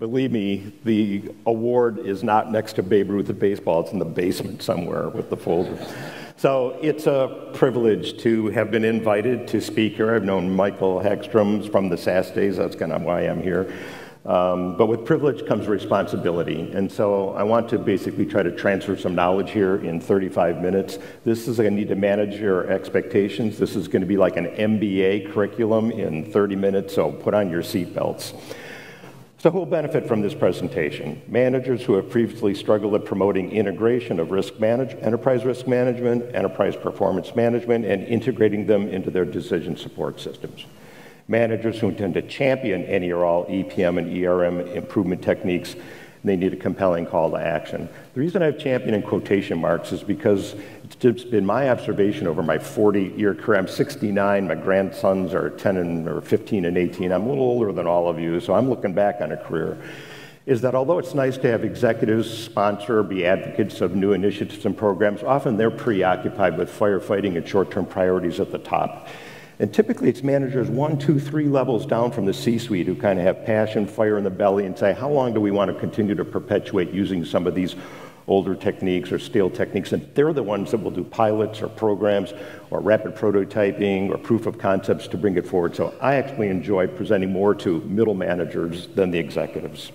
Believe me, the award is not next to Babe Ruth of baseball. It's in the basement somewhere with the folder. So it's a privilege to have been invited to speak here. I've known Michael Hagstrom from the SAS days. That's kind of why I'm here. But with privilege comes responsibility. And so I want to basically try to transfer some knowledge here in 35 minutes. This is, I need to manage your expectations. This is going to be like an MBA curriculum in 30 minutes, so put on your seatbelts. So who will benefit from this presentation? Managers who have previously struggled at promoting integration of enterprise risk management, enterprise performance management, and integrating them into their decision support systems. Managers who intend to champion any or all EPM and ERM improvement techniques, they need a compelling call to action. The reason I have champion in quotation marks is because it's just been my observation over my 40-year career. I'm 69, my grandsons are 10 or 15 and 18. I'm a little older than all of you, so I'm looking back on a career, is that although it's nice to have executives sponsor or be advocates of new initiatives and programs, often they're preoccupied with firefighting and short-term priorities at the top. And typically it's managers 1, 2, 3 levels down from the C-suite who kind of have passion, fire in the belly, and say, how long do we want to continue to perpetuate using some of these older techniques or stale techniques? And they're the ones that will do pilots or programs or rapid prototyping or proof of concepts to bring it forward. So I actually enjoy presenting more to middle managers than the executives.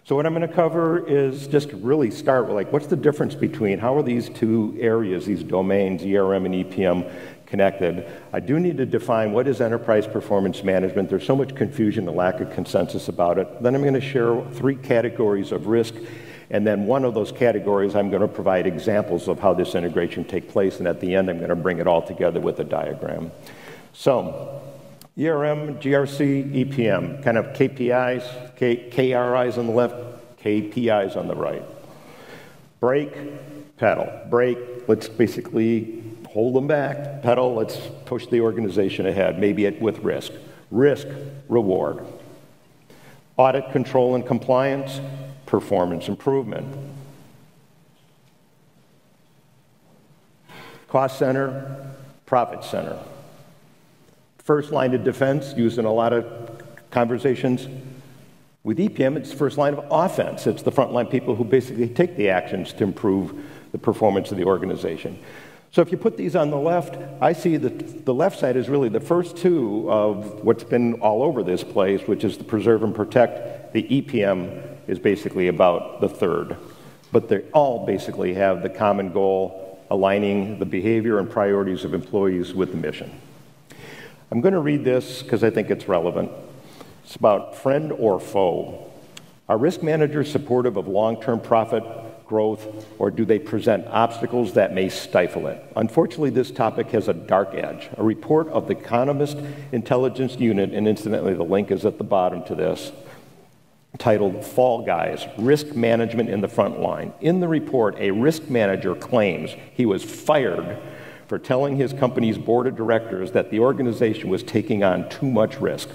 So what I'm going to cover is just really start with, like, what's the difference between, how are these two areas, these domains, ERM and EPM, connected? I do need to define what is enterprise performance management. There's so much confusion and lack of consensus about it. Then I'm going to share 3 categories of risk, and then one of those categories I'm going to provide examples of how this integration takes place, and at the end I'm going to bring it all together with a diagram. So, ERM, GRC, EPM, kind of KPIs, KRIs on the left, KPIs on the right. Brake, pedal. Brake, let's basically hold them back. Pedal, let's push the organization ahead, maybe with risk. Risk, reward. Audit, control, and compliance, performance improvement. Cost center, profit center. First line of defense, used in a lot of conversations. With EPM, it's first line of offense. It's the frontline people who basically take the actions to improve the performance of the organization. So if you put these on the left, I see that the left side is really the first 2 of what's been all over this place, which is the preserve and protect. The EPM is basically about the third. But they all basically have the common goal, aligning the behavior and priorities of employees with the mission. I'm going to read this because I think it's relevant. It's about friend or foe. Are risk managers supportive of long-term profit growth, or do they present obstacles that may stifle it? Unfortunately, this topic has a dark edge. A report of the Economist Intelligence Unit, and incidentally the link is at the bottom to this, titled Fall Guys, Risk Management in the Front Line. In the report, a risk manager claims he was fired for telling his company's board of directors that the organization was taking on too much risk.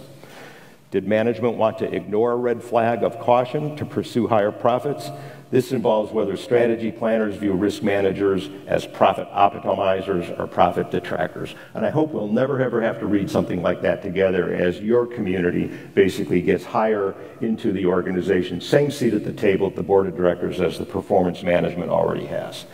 Did management want to ignore a red flag of caution to pursue higher profits? This involves whether strategy planners view risk managers as profit optimizers or profit detractors. And I hope we'll never ever have to read something like that together as your community basically gets higher into the organization, same seat at the table at the board of directors as the performance management already has.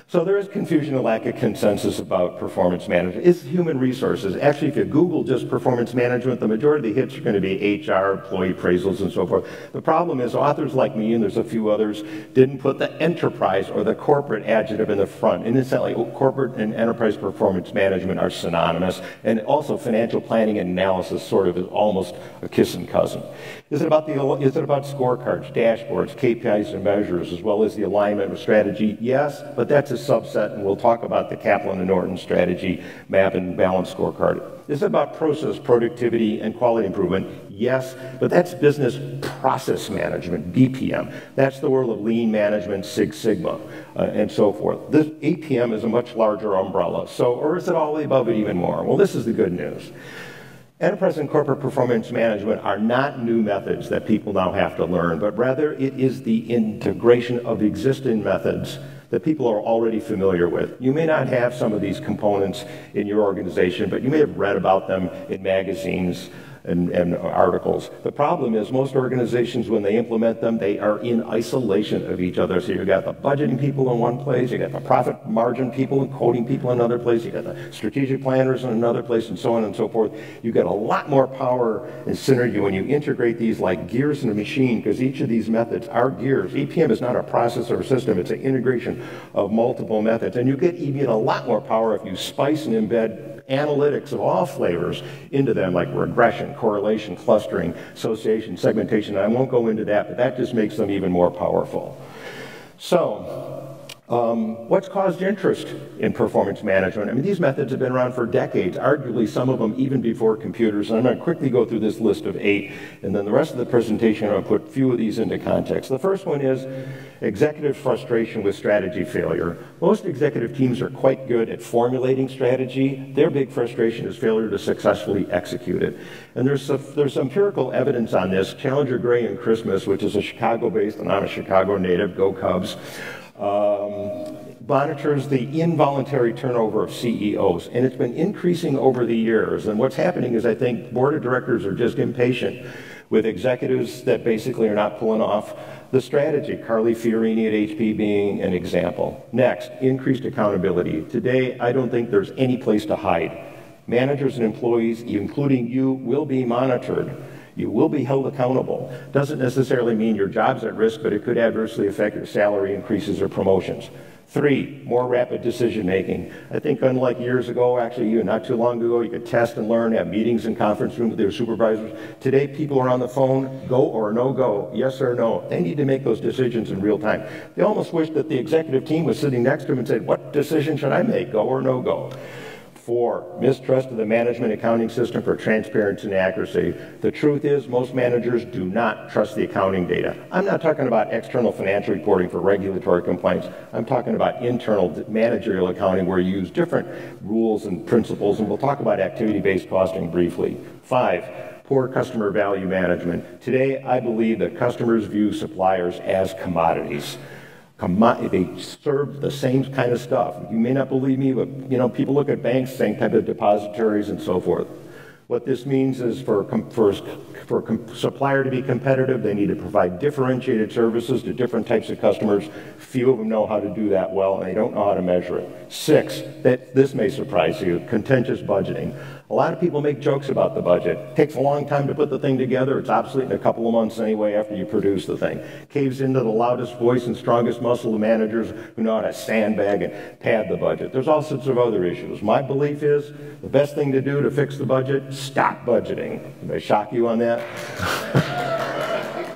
So there is confusion and lack of consensus about performance management. It's human resources. Actually, if you Google just performance management, the majority of the hits are going to be HR, employee appraisals, and so forth. The problem is authors like me, and there's a few others, didn't put the enterprise or the corporate adjective in the front. And incidentally, corporate and enterprise performance management are synonymous, and also financial planning and analysis sort of is almost a kissing cousin. Is it about scorecards, dashboards, KPIs and measures, as well as the alignment of strategy? Yes, but that's a subset, and we'll talk about the Kaplan and Norton strategy, map and balance scorecard. Is it about process, productivity, and quality improvement? Yes, but that's business process management, BPM. That's the world of lean management, Six Sigma, and so forth. This APM is a much larger umbrella. So, or is it all the above and even more? Well, this is the good news. Enterprise and corporate performance management are not new methods that people now have to learn, but rather it is the integration of existing methods that people are already familiar with. You may not have some of these components in your organization, but you may have read about them in magazines and articles. The problem is most organizations, when they implement them, they are in isolation of each other. So you've got the budgeting people in one place, you got the profit margin people and coding people in another place, you got the strategic planners in another place, and so on and so forth. You get a lot more power and synergy when you integrate these like gears in a machine, because each of these methods are gears. EPM is not a process or a system, it's an integration of multiple methods. And you get even a lot more power if you spice and embed analytics of all flavors into them, like regression, correlation, clustering, association, segmentation. And I won't go into that, but that just makes them even more powerful. So, what's caused interest in performance management? I mean, these methods have been around for decades, arguably some of them even before computers. And I'm going to quickly go through this list of 8, and then the rest of the presentation, I'm going to put a few of these into context. The first one is executive frustration with strategy failure. Most executive teams are quite good at formulating strategy. Their big frustration is failure to successfully execute it. And there's empirical evidence on this. Challenger, Gray, and Christmas, which is a Chicago-based, and I'm a Chicago native, go Cubs, monitors the involuntary turnover of CEOs, and it's been increasing over the years. And what's happening is I think board of directors are just impatient with executives that basically are not pulling off the strategy. Carly Fiorini at HP being an example. Next, increased accountability. Today, I don't think there's any place to hide. Managers and employees, including you, will be monitored. You will be held accountable. Doesn't necessarily mean your job's at risk, but it could adversely affect your salary increases or promotions. 3, more rapid decision making. I think unlike years ago, actually not too long ago, you could test and learn, have meetings in conference rooms with their supervisors. Today, people are on the phone, go or no go, yes or no. They need to make those decisions in real time. They almost wish that the executive team was sitting next to them and said, what decision should I make, go or no go? 4, mistrust of the management accounting system for transparency and accuracy. The truth is most managers do not trust the accounting data. I'm not talking about external financial reporting for regulatory compliance. I'm talking about internal managerial accounting where you use different rules and principles, and we'll talk about activity-based costing briefly. 5, poor customer value management. Today, I believe that customers view suppliers as commodities. They serve the same kind of stuff. You may not believe me, but people look at banks, same type of depositories and so forth. What this means is for a supplier to be competitive, they need to provide differentiated services to different types of customers. Few of them know how to do that well, and they don't know how to measure it. 6, this may surprise you, contentious budgeting. A lot of people make jokes about the budget. It takes a long time to put the thing together. It's obsolete in a couple of months anyway after you produce the thing. Caves into the loudest voice and strongest muscle of managers who know how to sandbag and pad the budget. There's all sorts of other issues. My belief is the best thing to do to fix the budget, stop budgeting. Did I shock you on that?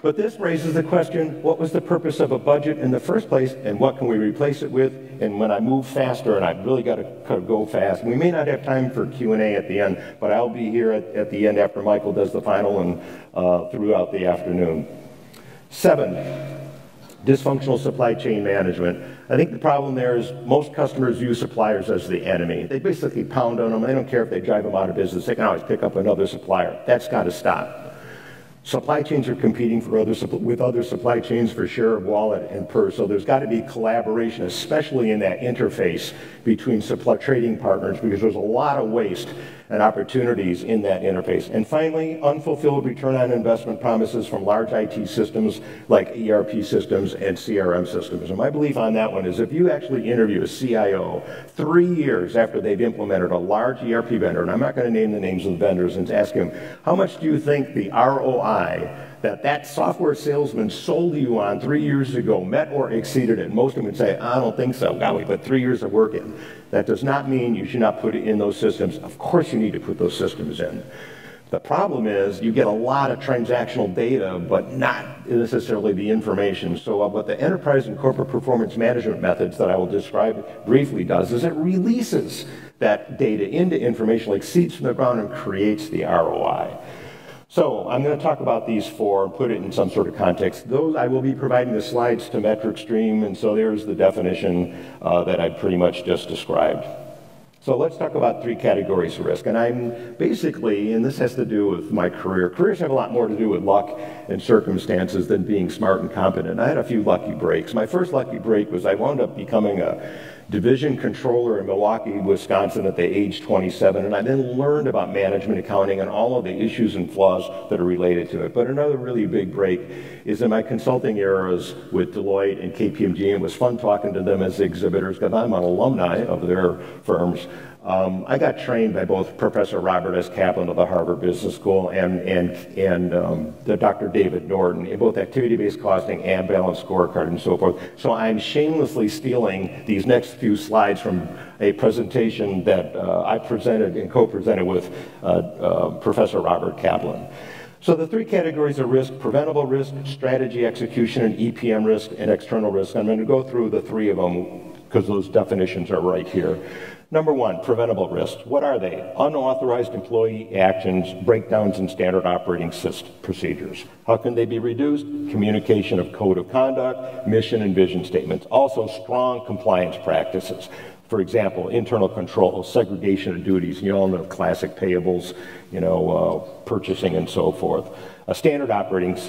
But this raises the question, what was the purpose of a budget in the first place, and what can we replace it with? And when I move faster, and I've really got to go fast, we may not have time for Q&A at the end, but I'll be here at the end after Michael does the final and throughout the afternoon. 7, dysfunctional supply chain management. I think the problem there is most customers view suppliers as the enemy. They basically pound on them. They don't care if they drive them out of business. They can always pick up another supplier. That's got to stop. Supply chains are competing with other supply chains for share of wallet and purse, so there's got to be collaboration, especially in that interface between trading partners, because there's a lot of waste and opportunities in that interface. And finally, unfulfilled return on investment promises from large IT systems like ERP systems and CRM systems. And my belief on that one is if you actually interview a CIO 3 years after they've implemented a large ERP vendor, and I'm not going to name the names of the vendors, and ask him, how much do you think the ROI that software salesman sold you on 3 years ago met or exceeded it? Most of them would say, I don't think so. God, we put 3 years of work in. That does not mean you should not put it in those systems. Of course you need to put those systems in. The problem is you get a lot of transactional data, but not necessarily the information. So what the enterprise and corporate performance management methods that I will describe briefly does is it releases that data into information like seeds from the ground and creates the ROI. So I'm going to talk about these 4 and put it in some sort of context. Those I will be providing the slides to MetricStream, and so there's the definition that I pretty much just described. So let's talk about 3 categories of risk. And I'm basically, and this has to do with my career. Careers have a lot more to do with luck and circumstances than being smart and competent. I had a few lucky breaks. My first lucky break was I wound up becoming a division controller in Milwaukee, Wisconsin at the age 27, and I then learned about management accounting and all of the issues and flaws that are related to it. But another really big break is in my consulting eras with Deloitte and KPMG, and it was fun talking to them as exhibitors because I'm an alumni of their firms. I got trained by both Professor Robert S. Kaplan of the Harvard Business School and the Dr. David Norton in both activity-based costing and balanced scorecard and so forth. So I'm shamelessly stealing these next few slides from a presentation that I presented and co-presented with Professor Robert Kaplan. So the three categories of risk: preventable risk, strategy execution, and EPM risk, and external risk. I'm going to go through the three of them because those definitions are right here. Number one, preventable risks. What are they? Unauthorized employee actions, breakdowns in standard operating procedures. How can they be reduced? Communication of code of conduct, mission and vision statements. Also, strong compliance practices. For example, internal controls, segregation of duties. You all know classic payables, purchasing and so forth. Standard operating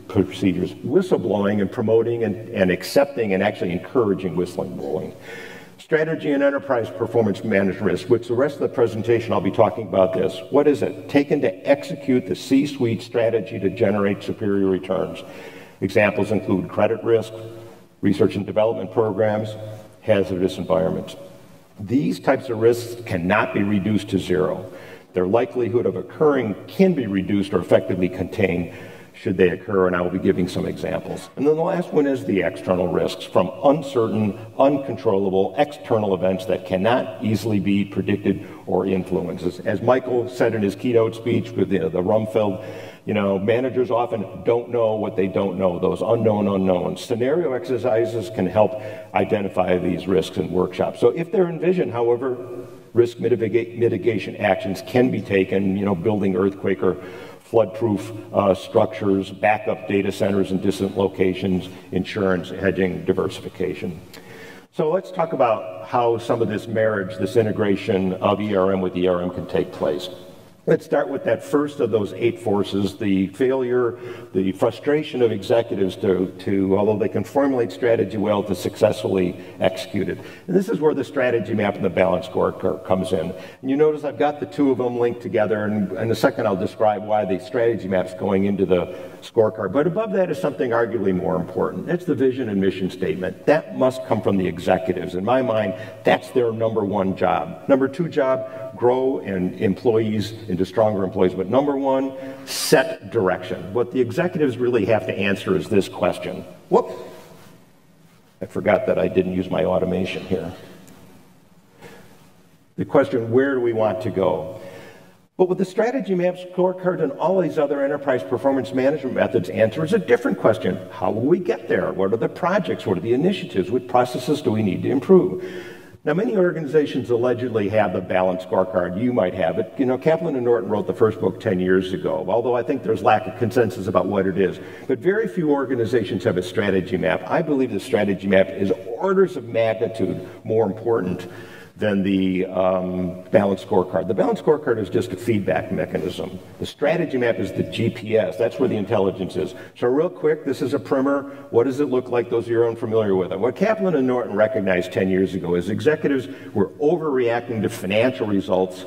procedures, whistleblowing and promoting and accepting and actually encouraging whistleblowing. Strategy and enterprise performance management risk, which the rest of the presentation I'll be talking about this. What is it? Taken to execute the C-suite strategy to generate superior returns. Examples include credit risk, research and development programs, hazardous environments. These types of risks cannot be reduced to zero. Their likelihood of occurring can be reduced or effectively contained should they occur, and I will be giving some examples. And then the last one is the external risks from uncertain, uncontrollable external events that cannot easily be predicted or influenced. As Michael said in his keynote speech with the Rumfeld, managers often don't know what they don't know, those unknown unknowns. Scenario exercises can help identify these risks in workshops. So if they're envisioned, however, risk mitigation actions can be taken, building earthquake or flood-proof structures, backup data centers in distant locations, insurance, hedging, diversification. So let's talk about how some of this marriage, this integration of ERM with ERM can take place. Let's start with that first of those 8 forces, the failure, the frustration of executives to, although they can formulate strategy well, to successfully execute it. And this is where the strategy map and the balance scorecard comes in. And you notice I've got the two of them linked together, and in a second I'll describe why the strategy map's going into the scorecard. But above that is something arguably more important. That's the vision and mission statement. That must come from the executives. In my mind, that's their number one job. Number 2 job, grow and employees into stronger employees. But number 1, set direction. What the executives really have to answer is this question. Whoop! I forgot that I didn't use my automation here. The question, where do we want to go? But with the strategy map, scorecard, and all these other enterprise performance management methods, answer is a different question. How will we get there? What are the projects? What are the initiatives? What processes do we need to improve? Now, many organizations allegedly have the balanced scorecard. You might have it. Kaplan and Norton wrote the first book 10 years ago, although I think there's lack of consensus about what it is. But very few organizations have a strategy map. I believe the strategy map is orders of magnitude more important than the balanced scorecard. The balanced scorecard is just a feedback mechanism. The strategy map is the GPS. That's where the intelligence is. So real quick, this is a primer. What does it look like, those of you who are unfamiliar with it? What Kaplan and Norton recognized 10 years ago is executives were overreacting to financial results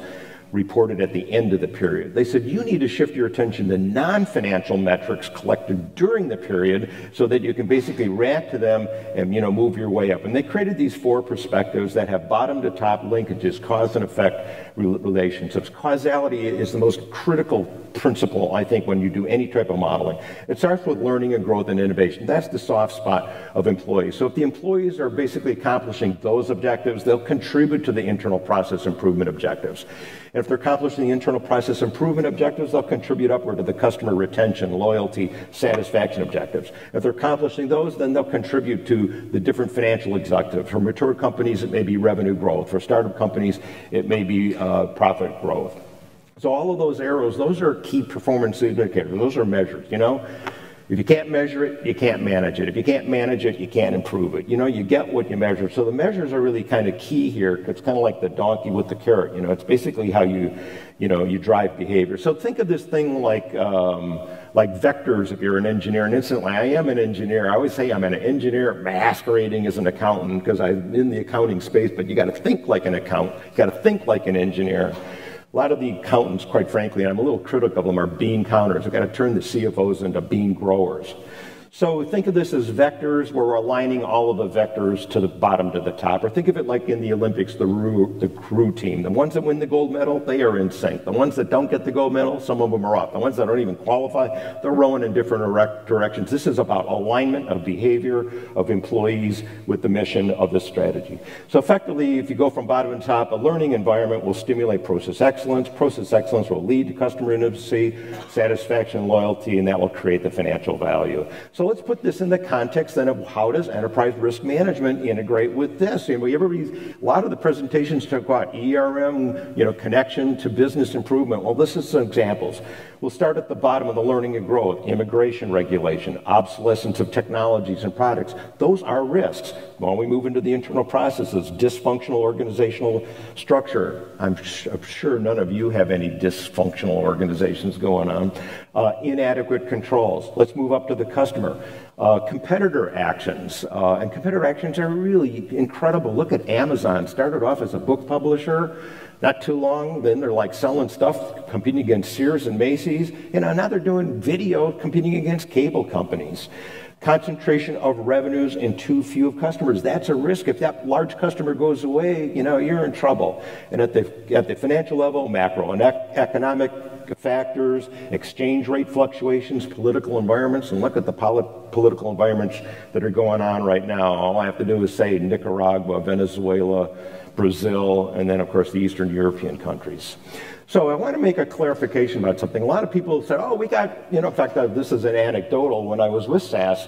reported at the end of the period. They said you need to shift your attention to non-financial metrics collected during the period so that you can basically react to them and move your way up. And they created these 4 perspectives that have bottom to top linkages, cause and effect relationships. Causality is the most critical principle, I think, when you do any type of modeling. It starts with learning and growth and innovation. That's the soft spot of employees. So if the employees are basically accomplishing those objectives, they'll contribute to the internal process improvement objectives. And if they're accomplishing the internal process improvement objectives, they'll contribute upward to the customer retention, loyalty, satisfaction objectives. If they're accomplishing those, then they'll contribute to the different financial objectives. For mature companies, it may be revenue growth. For startup companies, it may be profit growth. So all of those arrows, those are key performance indicators. Those are measures, If you can't measure it, you can't manage it. If you can't manage it, you can't improve it. You know, you get what you measure. So the measures are really kind of key here. It's kind of like the donkey with the carrot. You know, it's basically how you drive behavior. So think of this thing like vectors if you're an engineer. And instantly, I am an engineer. I always say I'm an engineer masquerading as an accountant because I'm in the accounting space, but you got to think like an accountant. You got to think like an engineer. A lot of the accountants, quite frankly, and I'm a little critical of them, are bean counters. We've got to turn the CFOs into bean growers. So think of this as vectors where we're aligning all of the vectors to the bottom to the top. Or think of it like in the Olympics, the crew team. The ones that win the gold medal, they are in sync. The ones that don't get the gold medal, some of them are off. The ones that don't even qualify, they're rowing in different directions. This is about alignment of behavior of employees with the mission of the strategy. So effectively, if you go from bottom to top, a learning environment will stimulate process excellence. Process excellence will lead to customer intimacy, satisfaction, loyalty, and that will create the financial value. So let's put this in the context then of how does enterprise risk management integrate with this? You know, a lot of the presentations talk about ERM, connection to business improvement. Well, this is some examples. We'll start at the bottom of the learning and growth, immigration regulation, obsolescence of technologies and products. Those are risks. When we move into the internal processes, dysfunctional organizational structure. I'm sure none of you have any dysfunctional organizations going on. Inadequate controls. Let's move up to the customer. Competitor actions. And competitor actions are really incredible. Look at Amazon. Started off as a book publisher. Not too long, then they're like selling stuff, competing against Sears and Macy's. Now they're doing video, competing against cable companies. Concentration of revenues in too few of customers. That's a risk. If that large customer goes away, you're in trouble. And at the financial level, macro and economic factors, exchange rate fluctuations, political environments, and look at the political environments that are going on right now. All I have to do is say Nicaragua, Venezuela, Brazil, and then, of course, the Eastern European countries. So I want to make a clarification about something. A lot of people say, oh, we got, in fact, this is an anecdotal. When I was with SAS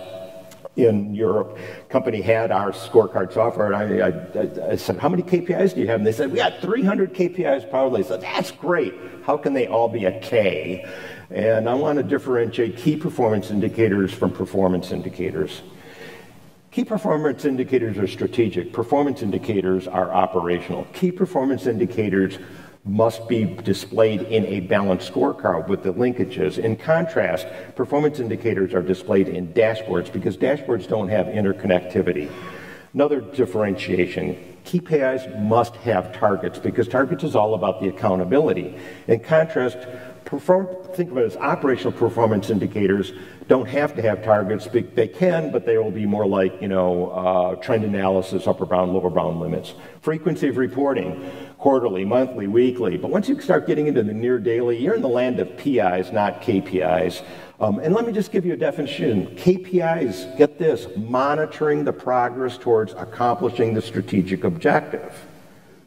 in Europe, company had our scorecard software, and I said, how many KPIs do you have? And they said, we got 300 KPIs probably. I said, that's great. How can they all be a K? And I want to differentiate key performance indicators from performance indicators. Key performance indicators are strategic. Performance indicators are operational. Key performance indicators must be displayed in a balanced scorecard with the linkages. In contrast, performance indicators are displayed in dashboards because dashboards don't have interconnectivity. Another differentiation, KPIs must have targets because targets is all about the accountability. In contrast, think of it as operational performance indicators don't have to have targets. They can, but they will be more like, trend analysis, upper bound, lower bound limits. Frequency of reporting, quarterly, monthly, weekly. But once you start getting into the near daily, you're in the land of PIs, not KPIs. And let me just give you a definition. KPIs, get this, monitoring the progress towards accomplishing the strategic objective.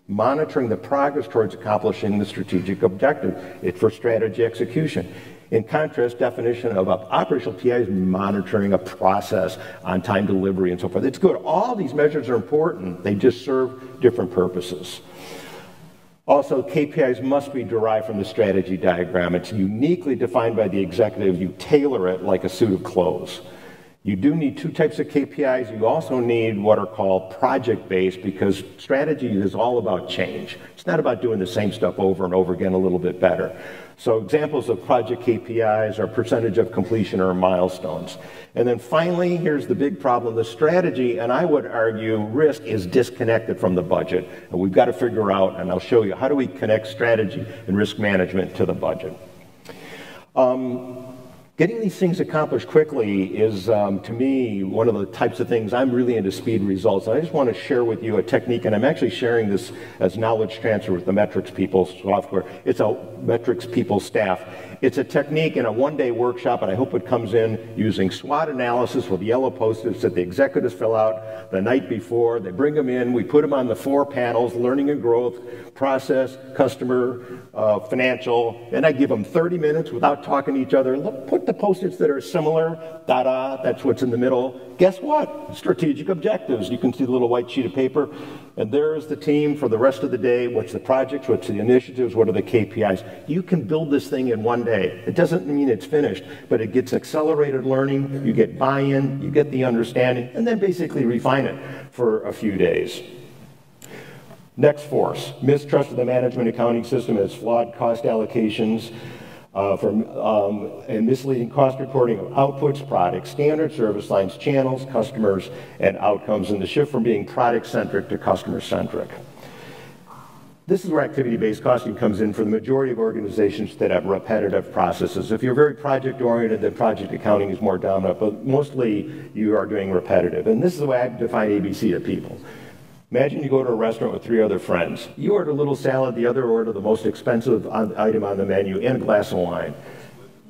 Monitoring the progress towards accomplishing the strategic objective. It's for strategy execution. In contrast, definition of operational PI is monitoring a process, on-time delivery, and so forth. It's good. All these measures are important. They just serve different purposes. Also, KPIs must be derived from the strategy diagram. It's uniquely defined by the executive. You tailor it like a suit of clothes. You do need two types of KPIs. You also need what are called project-based because strategy is all about change. It's not about doing the same stuff over and over again a little bit better. So examples of project KPIs are percentage of completion or milestones. And then finally, here's the big problem. The strategy, and I would argue risk, is disconnected from the budget. And we've got to figure out, and I'll show you, how do we connect strategy and risk management to the budget? Getting these things accomplished quickly is, to me, one of the types of things I'm really into speed results. And I just want to share with you a technique, and I'm actually sharing this as knowledge transfer with the Metrics People software. It's a Metrics People staff. It's a technique in a one-day workshop, and I hope it comes in using SWOT analysis with yellow post-its that the executives fill out the night before. They bring them in. We put them on the 4 panels, learning and growth, process, customer, financial, and I give them 30 minutes without talking to each other. Look, put the post-its that are similar, that's what's in the middle. Guess what? Strategic objectives. You can see the little white sheet of paper. And there's the team for the rest of the day. What's the projects? What's the initiatives? What are the KPIs? You can build this thing in one day. It doesn't mean it's finished, but it gets accelerated learning. You get buy-in, you get the understanding, and then basically refine it for a few days. Next force, mistrust of the management accounting system as flawed cost allocations and misleading cost reporting of outputs, products, standard service lines, channels, customers, and outcomes, and the shift from being product-centric to customer-centric. This is where activity-based costing comes in for the majority of organizations that have repetitive processes. If you're very project-oriented, then project accounting is more dominant, but mostly you are doing repetitive. And this is the way I define ABC to people. Imagine you go to a restaurant with 3 other friends. You order a little salad, the other order the most expensive item on the menu, and a glass of wine.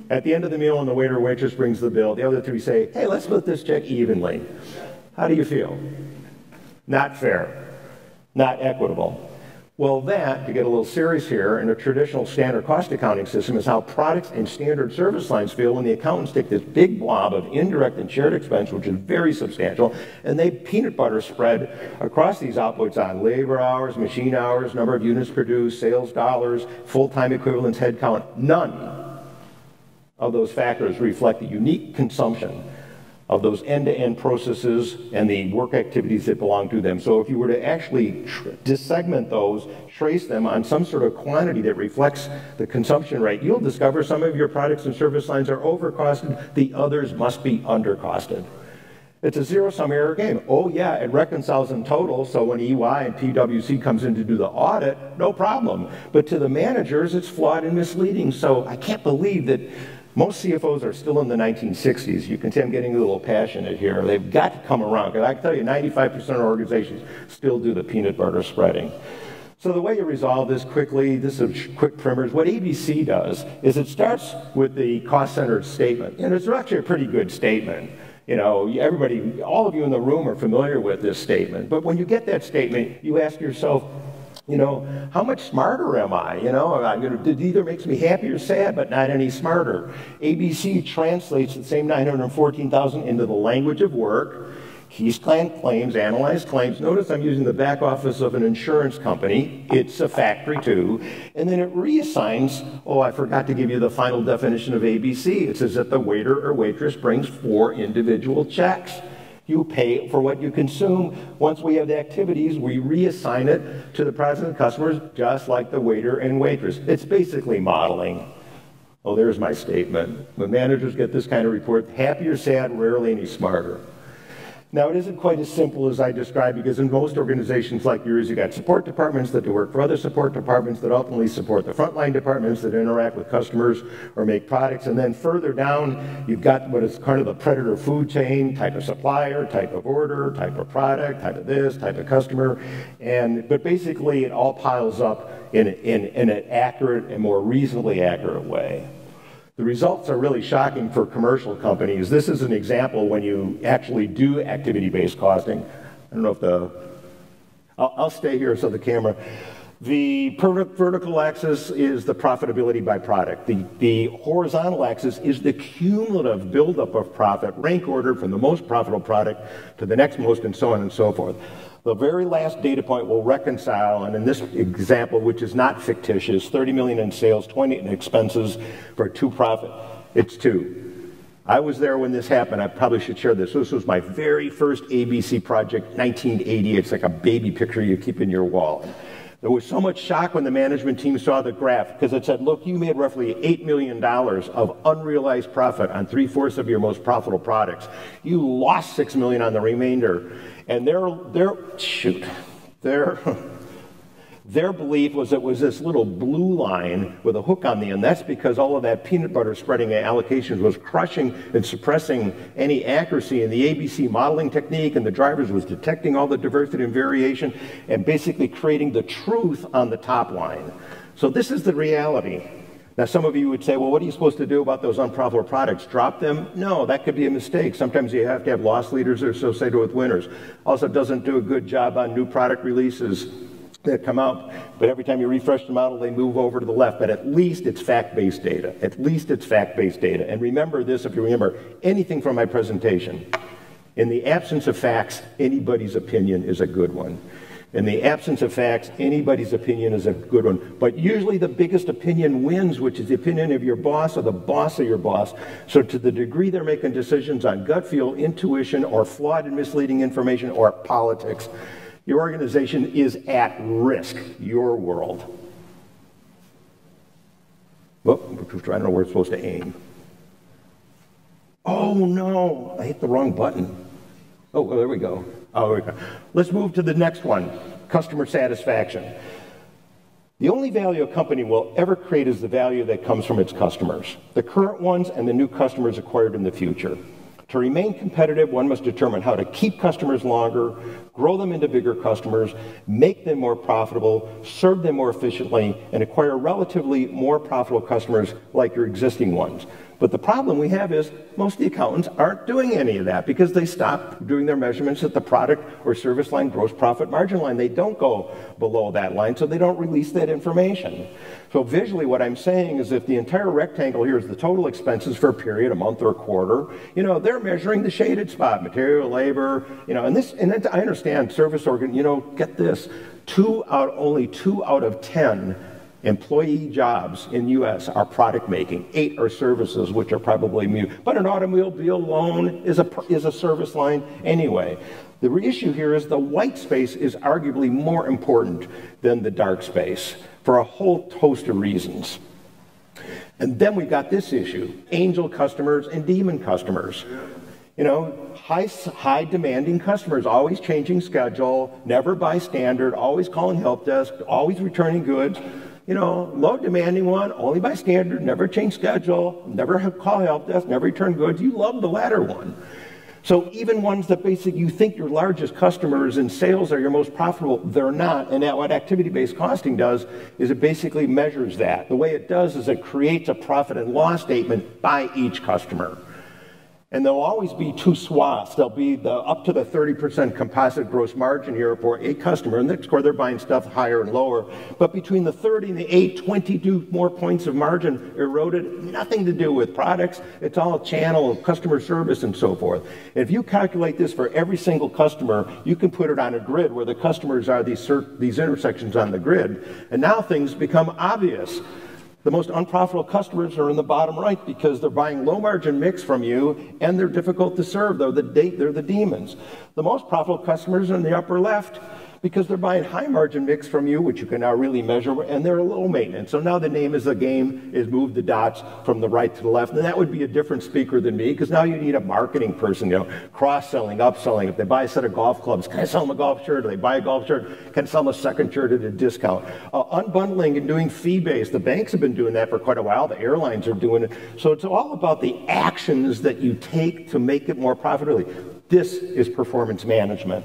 At the end of the meal, when the waiter or waitress brings the bill, the other 3 say, hey, let's split this check evenly. How do you feel? Not fair, not equitable. Well, that, to get a little serious here, in a traditional standard cost accounting system is how products and standard service lines feel when the accountants take this big blob of indirect and shared expense, which is very substantial, and they peanut butter spread across these outputs on labor hours, machine hours, number of units produced, sales dollars, full-time equivalents, head count. None of those factors reflect the unique consumption of those end-to-end processes and the work activities that belong to them. So if you were to actually dissegment those, trace them on some sort of quantity that reflects the consumption rate, you'll discover some of your products and service lines are overcosted, the others must be undercosted. It's a zero-sum error game. Oh yeah, it reconciles in total, so when EY and PwC comes in to do the audit, no problem. But to the managers, it's flawed and misleading. So I can't believe that most CFOs are still in the 1960s. You can see I'm getting a little passionate here. They've got to come around, because I can tell you 95% of organizations still do the peanut butter spreading. So the way you resolve this quickly, this is quick primers. What ABC does is it starts with the cost-centered statement. And it's actually a pretty good statement. You know, everybody, all of you in the room are familiar with this statement. But when you get that statement, you ask yourself, you know, how much smarter am I? You know, it either makes me happy or sad, but not any smarter. ABC translates the same 914,000 into the language of work. Keys claims, analyze claims. Notice I'm using the back office of an insurance company. It's a factory too. And then it reassigns, oh, I forgot to give you the final definition of ABC. It says that the waiter or waitress brings 4 individual checks. You pay for what you consume. Once we have the activities, we reassign it to the products and customers, just like the waiter and waitress. It's basically modeling. Oh, there's my statement. When managers get this kind of report, happy or sad, rarely any smarter. Now, it isn't quite as simple as I described, because in most organizations like yours, you've got support departments that do work for other support departments that ultimately support the frontline departments that interact with customers or make products. And then further down, you've got what is kind of the predator food chain, type of supplier, type of order, type of product, type of this, type of customer. But basically, it all piles up in an accurate and more reasonably accurate way. The results are really shocking for commercial companies. This is an example when you actually do activity-based costing. I don't know if I'll stay here so the camera. The vertical axis is the profitability by product. The horizontal axis is the cumulative buildup of profit, rank ordered from the most profitable product to the next most, and so on and so forth. The very last data point will reconcile, and in this example, which is not fictitious, 30 million in sales, 20 in expenses for 2 profit. It's 2. I was there when this happened. I probably should share this. This was my very first ABC project, 1980. It's like a baby picture you keep in your wall. There was so much shock when the management team saw the graph, because it said, look, you made roughly $8 million of unrealized profit on 3/4 of your most profitable products. You lost $6 million on the remainder. And their belief was it was this little blue line with a hook on the end. That's because all of that peanut butter spreading allocations was crushing and suppressing any accuracy in the ABC modeling technique, and the drivers was detecting all the diversity and variation and basically creating the truth on the top line. So this is the reality. Now, some of you would say, well, what are you supposed to do about those unprofitable products? Drop them? No, that could be a mistake. Sometimes you have to have loss leaders that are associated with winners. Also, doesn't do a good job on new product releases that come out, but every time you refresh the model, they move over to the left. But at least it's fact-based data. At least it's fact-based data. And remember this, if you remember anything from my presentation, in the absence of facts, anybody's opinion is a good one. In the absence of facts, anybody's opinion is a good one. But usually the biggest opinion wins, which is the opinion of your boss or the boss of your boss. So to the degree they're making decisions on gut feel, intuition, or flawed and misleading information, or politics, your organization is at risk, your world. Well, I don't know where it's supposed to aim. Oh no, I hit the wrong button. Oh, well, there we go. Oh, there we go. Let's move to the next one, customer satisfaction. The only value a company will ever create is the value that comes from its customers, the current ones and the new customers acquired in the future. To remain competitive, one must determine how to keep customers longer, grow them into bigger customers, make them more profitable, serve them more efficiently, and acquire relatively more profitable customers like your existing ones. But the problem we have is most of the accountants aren't doing any of that because they stop doing their measurements at the product or service line gross profit margin line. They don't go below that line, so they don't release that information. So visually what I'm saying is if the entire rectangle here is the total expenses for a period, a month or a quarter, they're measuring the shaded spot, material, labor, and I understand service organ, get this, only two out of 10 employee jobs in U.S. are product making. 8 are services, which are probably mute. But an automobile loan is a service line anyway. The issue here is the white space is arguably more important than the dark space for a whole host of reasons. And then we've got this issue, angel customers and demon customers. High demanding customers, always changing schedule, never by standard, always calling help desk, always returning goods. Low demanding one, only by standard, never change schedule, never call help desk, never return goods. You love the latter one. So even ones that basically you think your largest customers in sales are your most profitable, they're not. And what activity-based costing does is it basically measures that. The way it does is it creates a profit and loss statement by each customer. And there'll always be two swaths. There'll be up to the 30% composite gross margin here for a customer, and that's where they're buying stuff higher and lower. But between the 30 and the 8, 22 more points of margin eroded, nothing to do with products. It's all channel of customer service and so forth. And if you calculate this for every single customer, you can put it on a grid where the customers are these intersections on the grid, and now things become obvious. The most unprofitable customers are in the bottom right because they're buying low margin mix from you and they're difficult to serve. They're the demons. The most profitable customers are in the upper left because they're buying high margin mix from you, which you can now really measure, and they're low maintenance. So now the name of the game is move the dots from the right to the left. And that would be a different speaker than me because now you need a marketing person, cross-selling, upselling. If they buy a set of golf clubs, can I sell them a golf shirt? If they buy a golf shirt, can I sell them a second shirt at a discount? Unbundling and doing fee-based. The banks have been doing that for quite a while. The airlines are doing it. So it's all about the actions that you take to make it more profitable. This is performance management.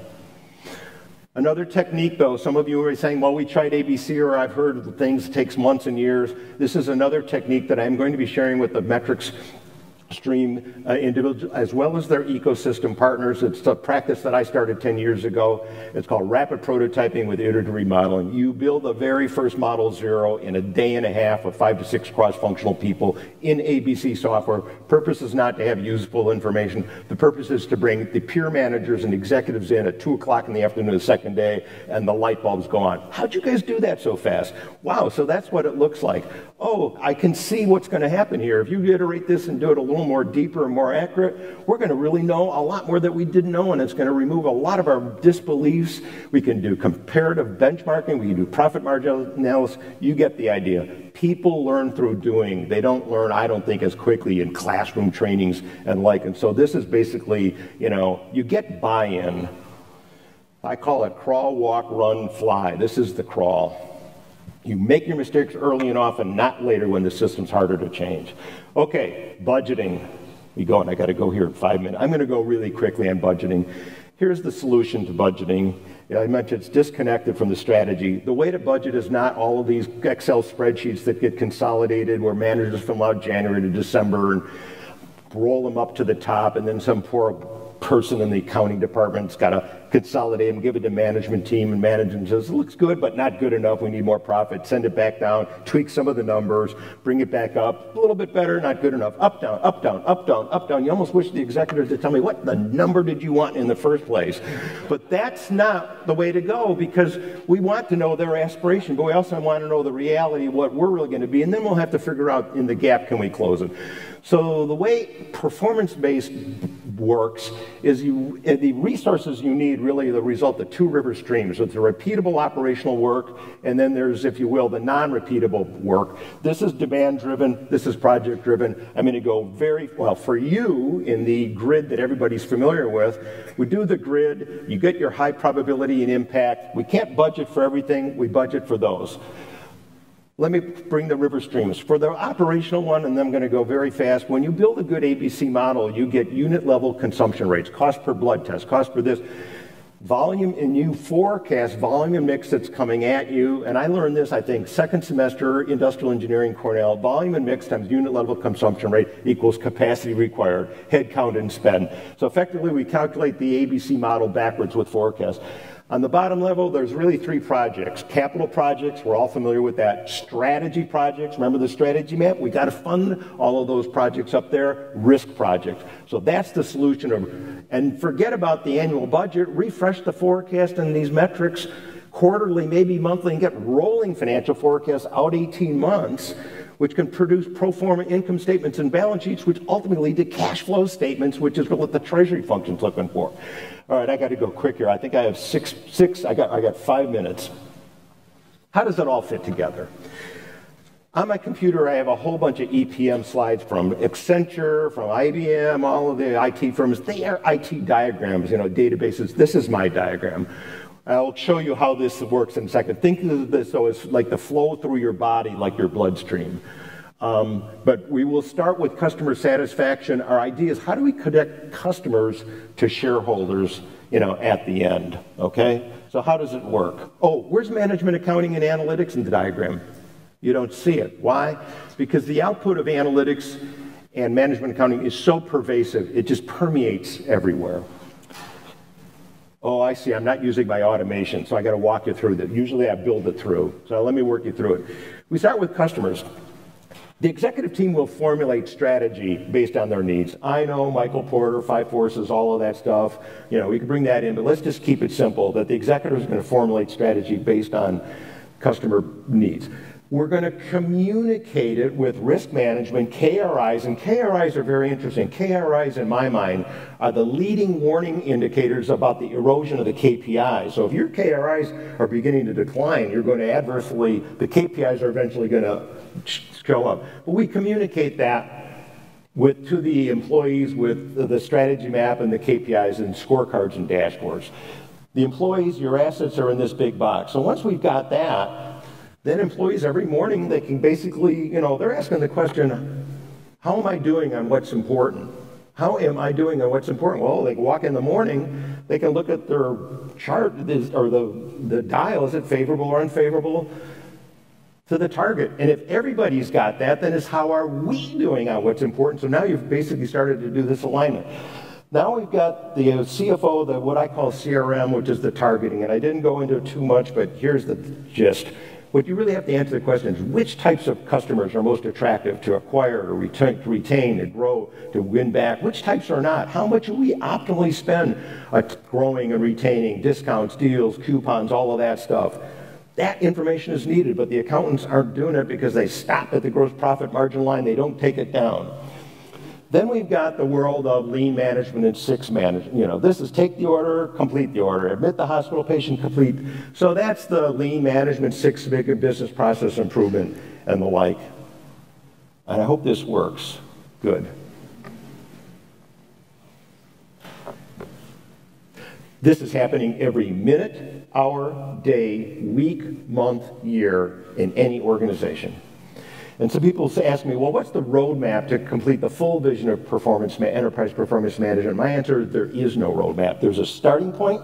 Another technique, though, some of you are saying, well, we tried ABC, or I've heard that things takes months and years. This is another technique that I'm going to be sharing with the MetricStream individuals, as well as their ecosystem partners. It's a practice that I started 10 years ago. It's called rapid prototyping with iterative remodeling. You build the very first model zero in a day and a half with 5 to 6 cross-functional people in ABC software. Purpose is not to have useful information. The purpose is to bring the peer managers and executives in at 2 o'clock in the afternoon the second day, and the light bulbs go on. How'd you guys do that so fast? Wow, so that's what it looks like. Oh, I can see what's going to happen here. If you iterate this and do it a little more deeper and more accurate, we're going to really know a lot more that we didn't know, and it's going to remove a lot of our disbeliefs. We can do comparative benchmarking. We can do profit margin analysis. You get the idea. People learn through doing. They don't learn, I don't think, as quickly in classroom trainings and like. And so this is basically, you get buy-in. I call it crawl, walk, run, fly. This is the crawl. You make your mistakes early and often, not later when the system's harder to change. Okay, budgeting. We go, and I got to go here in 5 minutes. I'm going to go really quickly on budgeting. Here's the solution to budgeting. I mentioned it's disconnected from the strategy. The way to budget is not all of these Excel spreadsheets that get consolidated where managers fill out January to December and roll them up to the top, and then some poor person in the accounting department's got to consolidate them, give it to management team, and management says, it looks good, but not good enough, we need more profit, send it back down, tweak some of the numbers, bring it back up, a little bit better, not good enough, up, down, up, down, up, down, up, down. You almost wish the executives to tell me, what the number did you want in the first place? But that's not the way to go, because we want to know their aspiration, but we also want to know the reality of what we're really going to be, and then we'll have to figure out in the gap, can we close it? So the way performance-based works is the resources you need really are the result of two river streams. So it's the repeatable operational work, and then there's, if you will, the non-repeatable work. This is demand-driven, this is project-driven. I'm going to go very, well, for you, in the grid that everybody's familiar with, we do the grid, you get your high probability and impact. We can't budget for everything, we budget for those. Let me bring the river streams. For the operational one, and I'm going to go very fast, when you build a good ABC model, you get unit level consumption rates, cost per blood test, cost per this, volume, and you forecast volume and mix that's coming at you. And I learned this, I think, second semester, industrial engineering, Cornell, volume and mix times unit level consumption rate equals capacity required, head count and spend. So effectively, we calculate the ABC model backwards with forecast. On the bottom level, there's really three projects. Capital projects, we're all familiar with that. Strategy projects, remember the strategy map? We got to fund all of those projects up there. Risk projects. So that's the solution. And forget about the annual budget. Refresh the forecast and these metrics quarterly, maybe monthly, and get rolling financial forecasts out 18 months, which can produce pro forma income statements and balance sheets, which ultimately lead to cash flow statements, which is what the treasury function's looking for. All right, I got to go quick here. I think I have I got 5 minutes. How does it all fit together? On my computer, I have a whole bunch of EPM slides from Accenture, from IBM, all of the IT firms. They are IT diagrams, you know, databases. This is my diagram. I'll show you how this works in a second. Think of this so it's like the flow through your body, like your bloodstream. But we will start with customer satisfaction. Our idea is how do we connect customers to shareholders, you know, at the end, okay? So how does it work? Oh, where's management accounting and analytics in the diagram? You don't see it. Why? Because the output of analytics and management accounting is so pervasive, it just permeates everywhere. Oh, I see, I'm not using my automation, so I got to walk you through that. Usually I build it through, so let me work you through it. We start with customers. The executive team will formulate strategy based on their needs. I know Michael Porter, Five Forces, all of that stuff. You know, we can bring that in, but let's just keep it simple, that the executive is going to formulate strategy based on customer needs. We're going to communicate it with risk management, KRIs, and KRIs are very interesting. KRIs, in my mind, are the leading warning indicators about the erosion of the KPIs. So if your KRIs are beginning to decline, you're going to adversely, the KPIs are eventually going to show up. But we communicate that to the employees with the strategy map and the KPIs and scorecards and dashboards. The employees, your assets are in this big box. So once we've got that, then employees every morning, they can basically, you know, they're asking the question, how am I doing on what's important? How am I doing on what's important? Well, they can walk in the morning, they can look at their chart or the dial, is it favorable or unfavorable to the target? And if everybody's got that, then it's how are we doing on what's important? So now you've basically started to do this alignment. Now we've got the CFO, what I call CRM, which is the targeting. And I didn't go into it too much, but here's the gist. What you really have to answer the question is which types of customers are most attractive to acquire, to retain, to grow, to win back? Which types are not? How much do we optimally spend growing and retaining, discounts, deals, coupons, all of that stuff? That information is needed, but the accountants aren't doing it because they stop at the gross profit margin line. They don't take it down. Then we've got the world of lean management and six management. You know, this is take the order, complete the order, admit the hospital patient, complete. So that's the lean management, six big business process improvement and the like. And I hope this works. Good. This is happening every minute, hour, day, week, month, year in any organization. And so people ask me, well, what's the roadmap to complete the full vision of enterprise performance management? My answer is there is no roadmap. There's a starting point,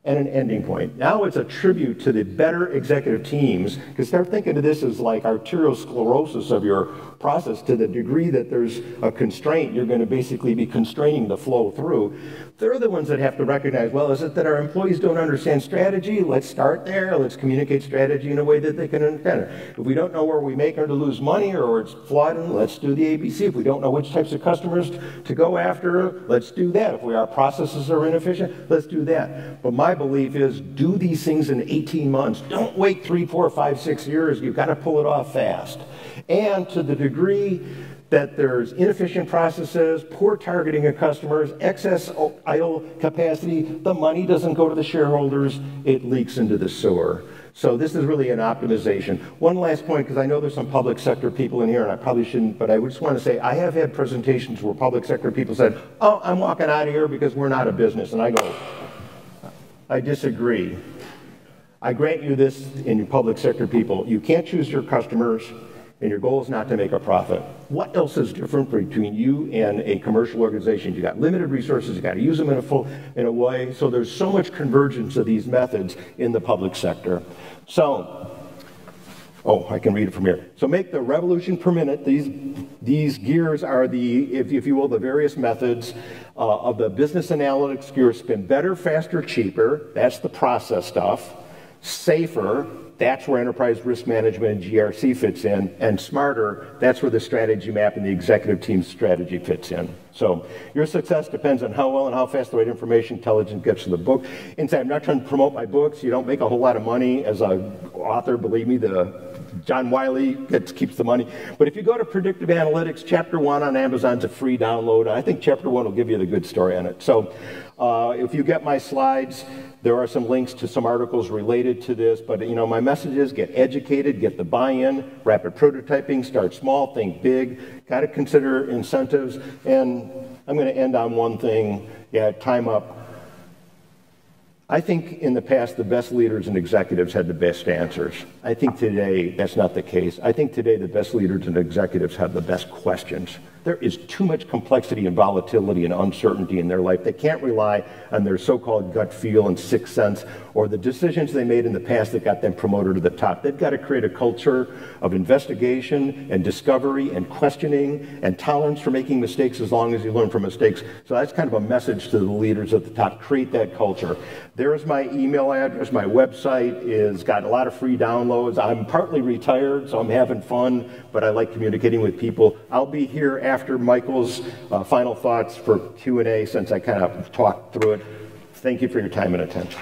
and an ending point. Now it's a tribute to the better executive teams, because start thinking of this as like arteriosclerosis of your process. To the degree that there's a constraint, you're going to basically be constraining the flow through. They're the ones that have to recognize, well, is it that our employees don't understand strategy? Let's start there. Let's communicate strategy in a way that they can understand it. If we don't know where we make or to lose money or it's flawed, let's do the ABC. If we don't know which types of customers to go after, let's do that. If our processes are inefficient, let's do that. But my belief is do these things in 18 months. Don't wait 3, 4, 5, 6 years. You've got to pull it off fast. And to the degree that there's inefficient processes, poor targeting of customers, excess idle capacity, the money doesn't go to the shareholders, it leaks into the sewer. So this is really an optimization. One last point, because I know there's some public sector people in here, and I probably shouldn't, but I just want to say I have had presentations where public sector people said, oh, I'm walking out of here because we're not a business. And I go, I disagree. I grant you this in your public sector people. You can't choose your customers, and your goal is not to make a profit. What else is different between you and a commercial organization? You got limited resources, you got to use them in a way. So there's so much convergence of these methods in the public sector. So, oh, I can read it from here. So make the revolution per minute. These gears are the, if you will, the various methods of the business analytics gear. Spin better, faster, cheaper. That's the process stuff. Safer. That's where enterprise risk management and GRC fits in. And smarter, that's where the strategy map and the executive team's strategy fits in. So your success depends on how well and how fast the right information intelligence gets to the book. Inside, I'm not trying to promote my books. You don't make a whole lot of money as an author, believe me. John Wiley keeps the money. But if you go to Predictive Analytics, Chapter 1 on Amazon's a free download. I think Chapter 1 will give you the good story on it. So if you get my slides, there are some links to some articles related to this, but you know, my message is get educated, get the buy-in, rapid prototyping, start small, think big, got to consider incentives, and I'm going to end on one thing, time up. I think in the past, the best leaders and executives had the best answers. I think today, that's not the case. I think today, the best leaders and executives have the best questions. There is too much complexity and volatility and uncertainty in their life. They can't rely on their so-called gut feel and sixth sense or the decisions they made in the past that got them promoted to the top. They've got to create a culture of investigation and discovery and questioning and tolerance for making mistakes as long as you learn from mistakes. So that's kind of a message to the leaders at the top. Create that culture. There's my email address. My website is got a lot of free downloads. I'm partly retired, so I'm having fun, but I like communicating with people. I'll be here after Michael's final thoughts for Q&A, since I kind of talked through it. Thank you for your time and attention.